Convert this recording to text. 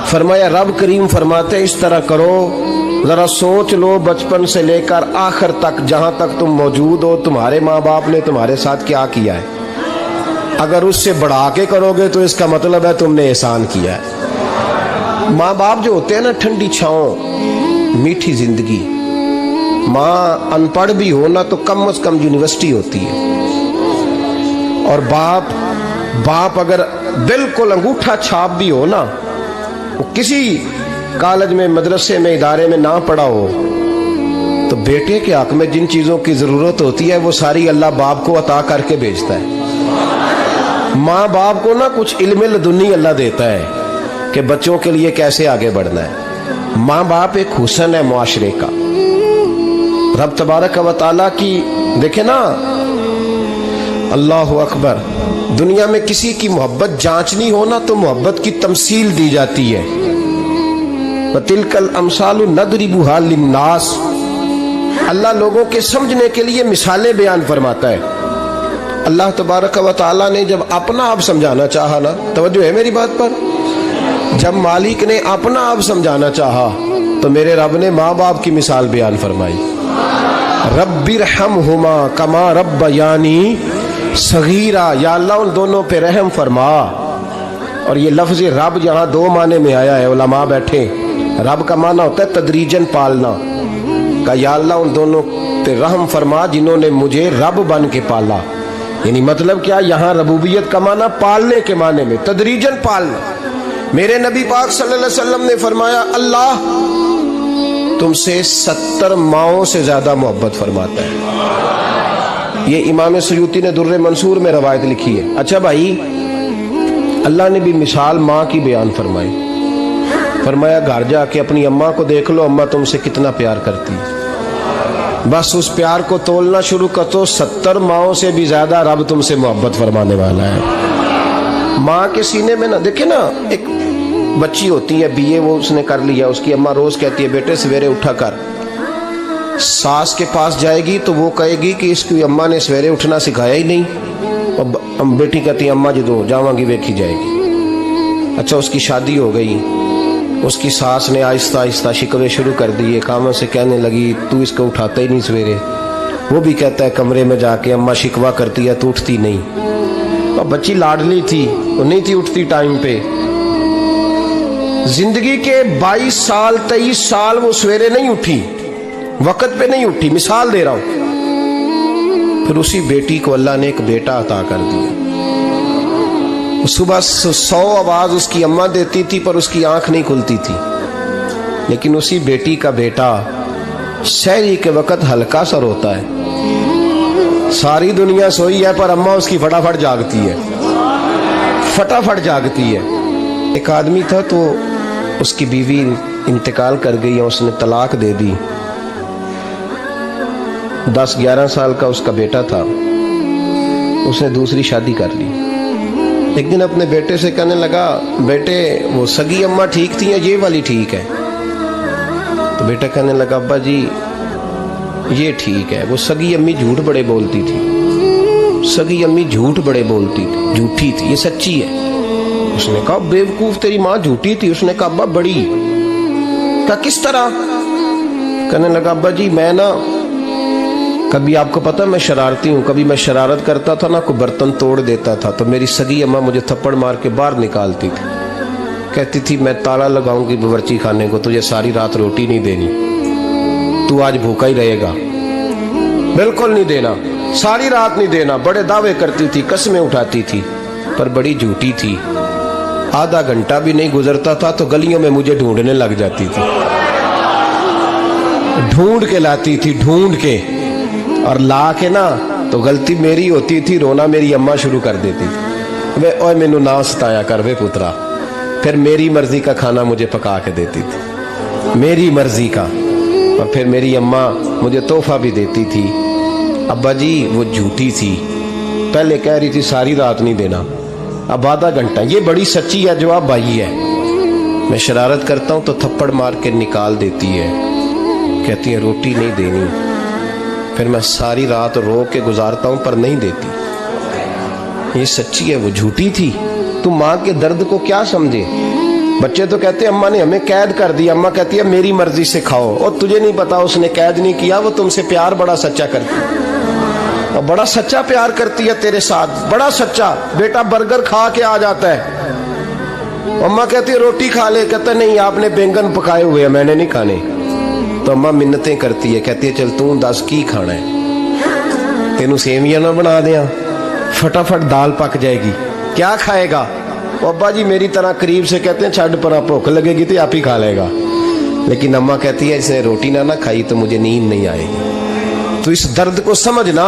फरमाया रब करीम फरमाते इस तरह करो, जरा सोच लो बचपन से लेकर आखिर तक जहां तक तुम मौजूद हो तुम्हारे माँ बाप ने तुम्हारे साथ क्या किया है। अगर उससे बढ़ा के करोगे तो इसका मतलब है तुमने एहसान किया है। माँ बाप जो होते हैं ना, ठंडी छांव, मीठी जिंदगी। माँ अनपढ़ भी हो ना तो कम से कम यूनिवर्सिटी होती है। और बाप अगर बिल्कुल अंगूठा छाप भी हो ना, किसी कॉलेज में, मदरसे में, इदारे में ना पढ़ा हो, तो बेटे के हक में जिन चीजों की जरूरत होती है वो सारी अल्लाह बाप को अता करके भेजता है। माँ बाप को ना कुछ इल्म लदुन्नी अल्लाह देता है कि बच्चों के लिए कैसे आगे बढ़ना है। माँ बाप एक हुस्न है मुआशरे का। रब तबारक व तआला की देखे ना, अल्लाह अकबर, दुनिया में किसी की मोहब्बत जांचनी हो ना तो मोहब्बत की तमसील दी जाती है। वतिलकल अमसालु नदरिबुहा लिन्नास, अल्लाह लोगों के समझने के लिए मिसालें बयान फरमाता है। अल्लाह तबारक व तआला ने जब अपना आप समझाना चाहा ना, तवज्जो है मेरी बात पर, जब मालिक ने अपना आप समझाना चाहा तो मेरे रब ने माँ बाप की मिसाल बयान फरमाई। रब्बिरहमहुमा कमा रब्बयानी सगीरा, या अल्लाह उन दोनों पे रहम फरमा। और ये लफ्ज़ रब यहाँ दो माने में आया है, उलमा बैठे। रब का माना होता है तदरीजन पालना का, या अल्लाह उन दोनों पे रहम फरमा जिन्होंने मुझे रब बन के पाला। यानी मतलब क्या, यहाँ रबूबियत का माना पालने के माने में, तदरीजन पालना। मेरे नबी पाक सल्लल्लाहु अलैहि वसल्लम ने फरमाया अल्लाह तुमसे 70 माओं से ज्यादा मोहब्बत फरमाता है। ये इमाम सुयूती ने दुर्र मंसूर में रवायत लिखी है। अच्छा भाई, अल्लाह ने भी मिसाल माँ की बयान फरमाई। फरमाया घर जाके अपनी अम्मा को देख लो, अम्मा तुमसे कितना प्यार करती है। बस उस प्यार को तोलना शुरू कर तो 70 माओं से भी ज्यादा रब तुमसे मोहब्बत फरमाने वाला है। माँ के सीने में ना, देखे ना, एक बच्ची होती है बीए, वो उसने कर लिया, उसकी अम्मा रोज कहती है बेटे सवेरे उठा कर। सास के पास जाएगी तो वो कहेगी कि इसकी अम्मा ने सवेरे उठना सिखाया ही नहीं। और बेटी कहती है अम्मा जो जावांगी वेखी जाएगी। अच्छा, उसकी शादी हो गई, उसकी सास ने आहिस्ता आहिस्ता शिकवे शुरू कर दिए, कामों से कहने लगी तू इसको उठाता ही नहीं सवेरे। वो भी कहता है कमरे में जाके अम्मा शिकवा करती है तू उठती नहीं। और बच्ची लाडली थी, वो नहीं थी उठती टाइम पे। जिंदगी के 22 साल 23 साल वो सवेरे नहीं उठी, वक़्त पे नहीं उठी, मिसाल दे रहा हूं। फिर उसी बेटी को अल्लाह ने एक बेटा अता कर दिया। सुबह 100 आवाज उसकी अम्मा देती थी पर उसकी आंख नहीं खुलती थी। लेकिन उसी बेटी का बेटा शहरी के वक़्त हल्का सा रोता है, सारी दुनिया सोई है पर अम्मा उसकी फटाफट जागती है, फटाफट जागती है। एक आदमी था तो उसकी बीवी इंतकाल कर गई है, उसने तलाक दे दी। 10-11 साल का उसका बेटा था, उसने दूसरी शादी कर ली। एक दिन अपने बेटे से कहने लगा बेटे वो सगी अम्मा ठीक थी या ये वाली ठीक है। तो बेटा कहने लगा अब्बा जी ये ठीक है, वो सगी अम्मी झूठ बड़े बोलती थी, सगी अम्मी झूठ बड़े बोलती थी, झूठी थी, ये सच्ची है। उसने कहा बेवकूफ तेरी माँ झूठी थी। उसने कहा अब्बा बड़ी। कहा किस तरह? कहने लगा अब्बा जी मैं ना, कभी आपको पता मैं शरारती हूँ, कभी मैं शरारत करता था ना, कोई बर्तन तोड़ देता था तो मेरी सगी अम्मा मुझे थप्पड़ मार के बाहर निकालती थी। कहती थी मैं ताला लगाऊंगी बावर्ची खाने को, तुझे सारी रात रोटी नहीं देनी, तू आज भूखा ही रहेगा, बिल्कुल नहीं देना, सारी रात नहीं देना। बड़े दावे करती थी, कस्में उठाती थी, पर बड़ी झूठी थी। आधा घंटा भी नहीं गुजरता था तो गलियों में मुझे ढूंढने लग जाती थी, ढूंढ के लाती थी, ढूंढ के, और ला के ना तो गलती मेरी होती थी, रोना मेरी अम्मा शुरू कर देती थी, वे ओए मैनू ना सताया कर वे पुत्रा। फिर मेरी मर्जी का खाना मुझे पका के देती थी, मेरी मर्जी का। और फिर मेरी अम्मा मुझे तोहफा भी देती थी। अब्बा जी वो झूठी थी, पहले कह रही थी सारी रात नहीं देना, अब आधा घंटा। ये बड़ी सच्ची है जवाब भाई है। मैं शरारत करता हूँ तो थप्पड़ मार के निकाल देती है, कहती है रोटी नहीं देनी। फिर मैं सारी रात रो के गुजारता हूँ पर नहीं देती। ये सच्ची है, वो झूठी थी। तू माँ के दर्द को क्या समझे, بچے تو کہتے ہیں اما نے ہمیں قید کر دیا، اما کہتی ہے میری مرضی سے کھاؤ، اور تجھے نہیں پتا اس نے قید نہیں کیا، وہ تم سے پیار بڑا سچا کرتی ہے، اور بڑا سچا پیار کرتی ہے تیرے ساتھ، بڑا سچا۔ بیٹا برگر کھا کے آ جاتا ہے، اما کہتی ہے روٹی کھا لے، کہتا ہے نہیں آپ نے بینگن پکائے ہوئے ہیں میں نے نہیں کھانے، تو اما منتیں کرتی ہے، کہتی ہے چل تو دس کی کھانا ہے، تینوں سیویاں نہ بنا دیاں، فٹافٹ دال پک جائے گی، کیا کھائے گا؟ ابا جی میری طرح قریب سے کہتے ہیں چھڈ پر بھوک لگے گی تو آپ ہی کھا لے گا، لیکن اما کہتی ہے اس نے روٹی نہ کھائی تو مجھے نیند نہیں آئے گی۔ تو اس درد کو سمجھنا